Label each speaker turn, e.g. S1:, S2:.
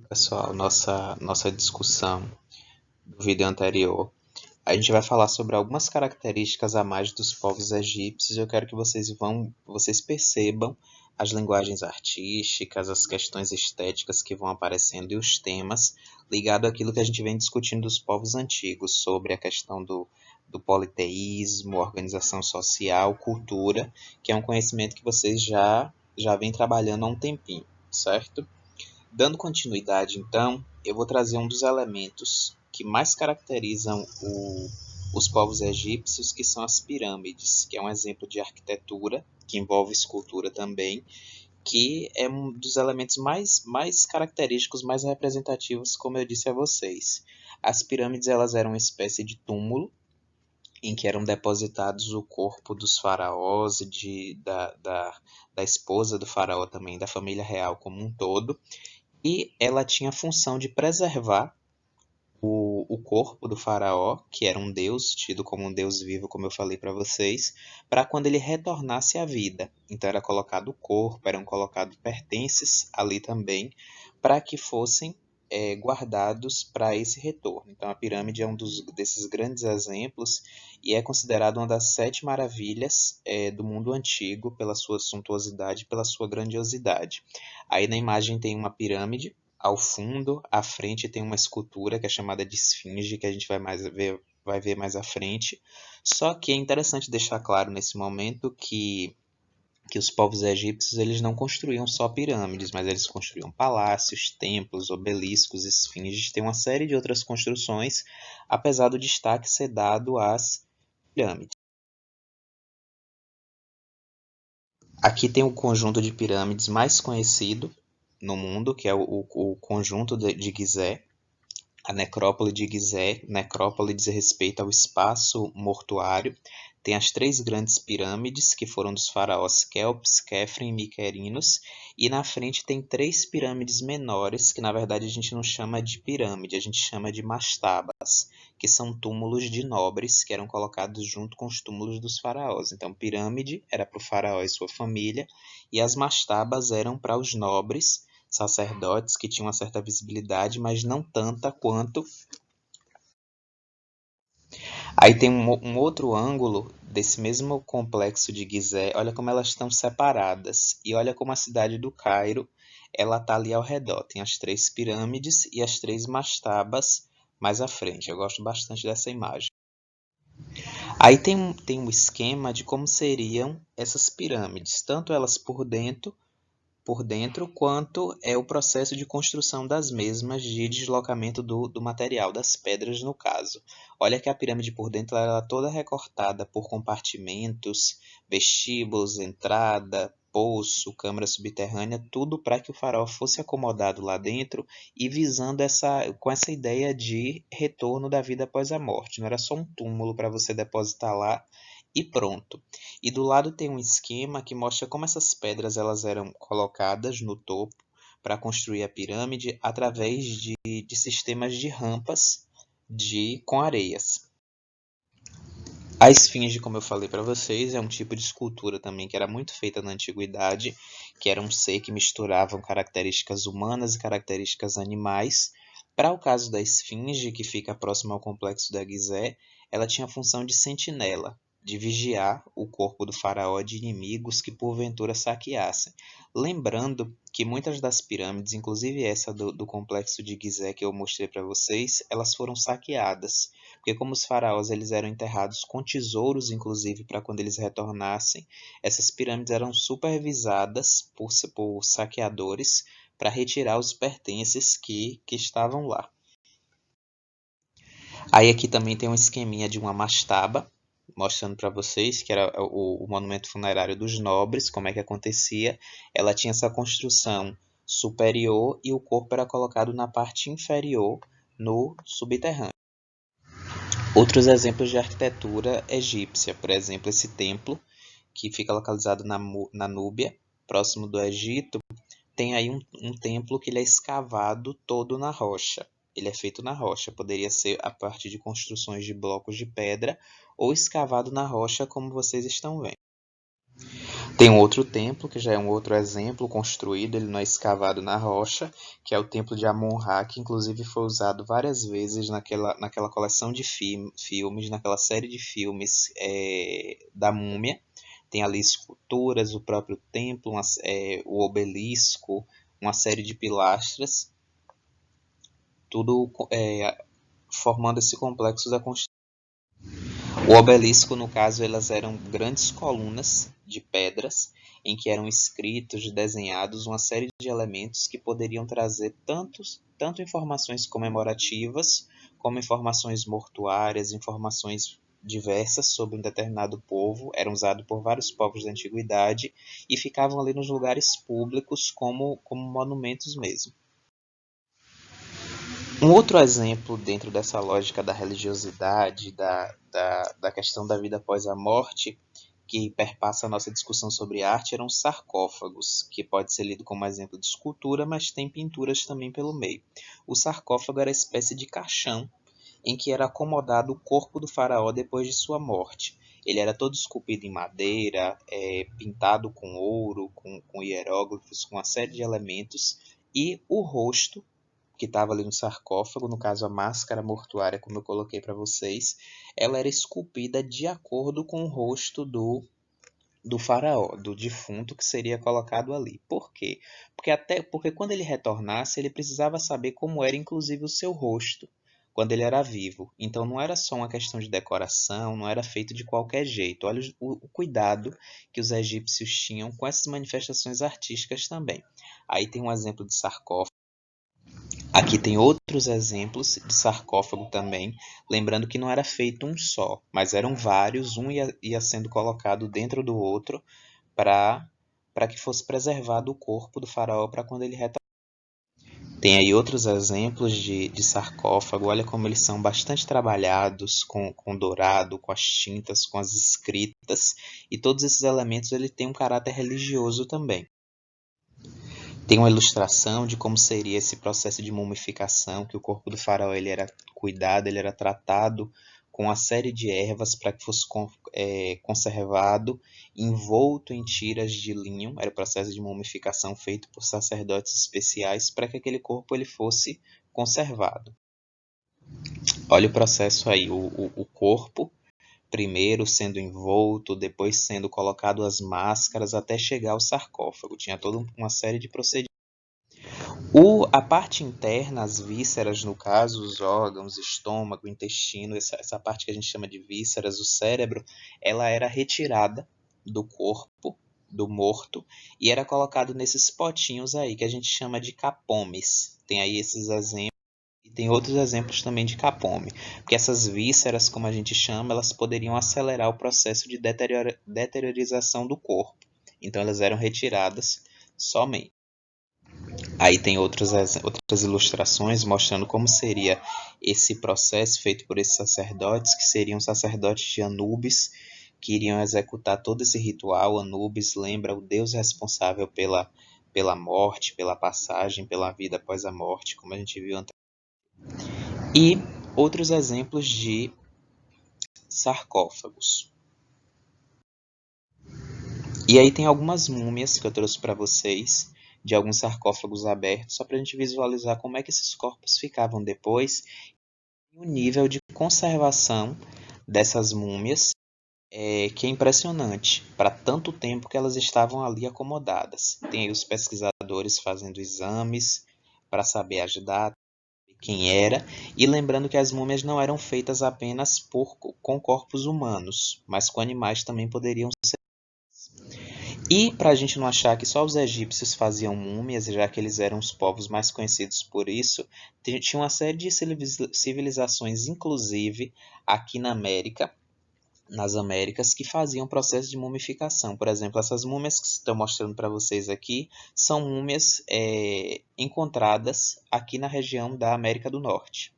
S1: Pessoal, nossa discussão do vídeo anterior, a gente vai falar sobre algumas características a mais dos povos egípcios. Eu quero que vocês percebam as linguagens artísticas, as questões estéticas que vão aparecendo e os temas ligados àquilo que a gente vem discutindo dos povos antigos, sobre a questão do politeísmo, organização social, cultura, que é um conhecimento que vocês já vêm trabalhando há um tempinho, certo? Dando continuidade, então, eu vou trazer um dos elementos que mais caracterizam os povos egípcios, que são as pirâmides, que é um exemplo de arquitetura, que envolve escultura também, que é um dos elementos mais característicos, mais representativos, como eu disse a vocês. As pirâmides elas eram uma espécie de túmulo em que eram depositados o corpo dos faraós, da esposa do faraó também, da família real como um todo, e ela tinha a função de preservar o corpo do faraó, que era um deus, tido como um deus vivo, como eu falei para vocês, para quando ele retornasse à vida. Então era colocado o corpo, eram colocados pertences ali também, para que fossem guardados para esse retorno. Então a pirâmide é desses grandes exemplos e é considerada uma das 7 maravilhas do mundo antigo pela sua suntuosidade, pela sua grandiosidade. Aí na imagem tem uma pirâmide ao fundo, à frente tem uma escultura que é chamada de esfinge, que a gente vai ver mais à frente. Só que é interessante deixar claro nesse momento que os povos egípcios eles não construíam só pirâmides, mas eles construíam palácios, templos, obeliscos, esfinges, tem uma série de outras construções, apesar do destaque ser dado às pirâmides. Aqui tem o conjunto de pirâmides mais conhecido no mundo, que é o conjunto de Gizé. A necrópole de Gizé, necrópole diz respeito ao espaço mortuário. Tem as 3 grandes pirâmides, que foram dos faraós Kelps, Khafre e Miquerinos. E na frente tem 3 pirâmides menores, que na verdade a gente não chama de pirâmide, a gente chama de mastabas, que são túmulos de nobres que eram colocados junto com os túmulos dos faraós. Então, pirâmide era para o faraó e sua família, e as mastabas eram para os nobres, sacerdotes que tinham uma certa visibilidade, mas não tanta quanto. Aí tem um outro ângulo desse mesmo complexo de Gizé. Olha como elas estão separadas e olha como a cidade do Cairo ela tá ali ao redor. Tem as 3 pirâmides e as 3 mastabas mais à frente. Eu gosto bastante dessa imagem. Aí tem um esquema de como seriam essas pirâmides, tanto elas por dentro, quanto é o processo de construção das mesmas, de deslocamento do material, das pedras no caso. Olha que a pirâmide por dentro ela é toda recortada por compartimentos, vestíbulos, entrada, poço, câmara subterrânea, tudo para que o faraó fosse acomodado lá dentro e visando com essa ideia de retorno da vida após a morte. Não era só um túmulo para você depositar lá e pronto. E do lado tem um esquema que mostra como essas pedras elas eram colocadas no topo para construir a pirâmide através de sistemas de rampas com areias. A esfinge, como eu falei para vocês, é um tipo de escultura também que era muito feita na antiguidade, que era um ser que misturava características humanas e características animais. Para o caso da esfinge, que fica próximo ao complexo da Gizé, ela tinha a função de sentinela, de vigiar o corpo do faraó de inimigos que porventura saqueassem. Lembrando que muitas das pirâmides, inclusive essa do complexo de Gizé que eu mostrei para vocês, elas foram saqueadas. Porque como os faraós eles eram enterrados com tesouros, inclusive, para quando eles retornassem, essas pirâmides eram supervisadas por saqueadores para retirar os pertences que estavam lá. Aí aqui também tem um esqueminha de uma mastaba, mostrando para vocês que era o monumento funerário dos nobres, como é que acontecia. Ela tinha essa construção superior e o corpo era colocado na parte inferior, no subterrâneo. Outros exemplos de arquitetura egípcia, por exemplo, esse templo, que fica localizado na Núbia, próximo do Egito, tem aí um templo que ele é escavado todo na rocha. Ele é feito na rocha, poderia ser a partir de construções de blocos de pedra ou escavado na rocha, como vocês estão vendo. Tem um outro templo, que já é um outro exemplo construído, ele não é escavado na rocha, que é o templo de Amon-Ra, que inclusive foi usado várias vezes naquela coleção de filmes, naquela série de filmes da Múmia. Tem ali esculturas, o próprio templo, o obelisco, uma série de pilastras, tudo formando esse complexo da construção. O obelisco, no caso, elas eram grandes colunas de pedras em que eram escritos e desenhados uma série de elementos que poderiam trazer tanto informações comemorativas, como informações mortuárias, informações diversas sobre um determinado povo, eram usados por vários povos da antiguidade e ficavam ali nos lugares públicos como monumentos mesmo. Um outro exemplo dentro dessa lógica da religiosidade, da questão da vida após a morte, que perpassa a nossa discussão sobre arte, eram os sarcófagos, que pode ser lido como exemplo de escultura, mas tem pinturas também pelo meio. O sarcófago era uma espécie de caixão em que era acomodado o corpo do faraó depois de sua morte. Ele era todo esculpido em madeira, pintado com ouro, com hieróglifos, com uma série de elementos, e o rosto que estava ali no sarcófago, no caso a máscara mortuária, como eu coloquei para vocês, ela era esculpida de acordo com o rosto do faraó, do defunto que seria colocado ali. Por quê? Porque quando ele retornasse, ele precisava saber como era inclusive o seu rosto quando ele era vivo. Então não era só uma questão de decoração, não era feito de qualquer jeito. Olha o cuidado que os egípcios tinham com essas manifestações artísticas também. Aí tem um exemplo de sarcófago. Aqui tem outros exemplos de sarcófago também, lembrando que não era feito um só, mas eram vários, um ia sendo colocado dentro do outro para que fosse preservado o corpo do faraó para quando ele retornasse. Tem aí outros exemplos de sarcófago, olha como eles são bastante trabalhados com dourado, com as tintas, com as escritas, e todos esses elementos ele têm um caráter religioso também. Tem uma ilustração de como seria esse processo de mumificação, que o corpo do faraó ele era cuidado, ele era tratado com uma série de ervas para que fosse conservado, envolto em tiras de linho. Era o processo de mumificação feito por sacerdotes especiais para que aquele corpo ele fosse conservado. Olha o processo aí, o corpo primeiro sendo envolto, depois sendo colocado as máscaras até chegar ao sarcófago. Tinha toda uma série de procedimentos. A parte interna, as vísceras, no caso, os órgãos, estômago, intestino, essa parte que a gente chama de vísceras, o cérebro, ela era retirada do corpo, do morto, e era colocado nesses potinhos aí, que a gente chama de capomes. Tem aí esses exemplos, e tem outros exemplos também de capome. Porque essas vísceras, como a gente chama, elas poderiam acelerar o processo de deteriorização do corpo. Então, elas eram retiradas somente. Aí tem outras ilustrações mostrando como seria esse processo feito por esses sacerdotes, que seriam sacerdotes de Anubis, que iriam executar todo esse ritual. Anubis lembra o deus responsável pela morte, pela passagem, pela vida após a morte, como a gente viu anteriormente. E outros exemplos de sarcófagos. E aí tem algumas múmias que eu trouxe para vocês, de alguns sarcófagos abertos, só para a gente visualizar como é que esses corpos ficavam depois e o nível de conservação dessas múmias, que é impressionante, para tanto tempo que elas estavam ali acomodadas. Tem aí os pesquisadores fazendo exames para saber as datas, quem era, e lembrando que as múmias não eram feitas apenas com corpos humanos, mas com animais também poderiam ser. E para a gente não achar que só os egípcios faziam múmias, já que eles eram os povos mais conhecidos por isso, tinha uma série de civilizações, inclusive aqui nas Américas, que faziam processo de mumificação. Por exemplo, essas múmias que estou mostrando para vocês aqui são múmias encontradas aqui na região da América do Norte.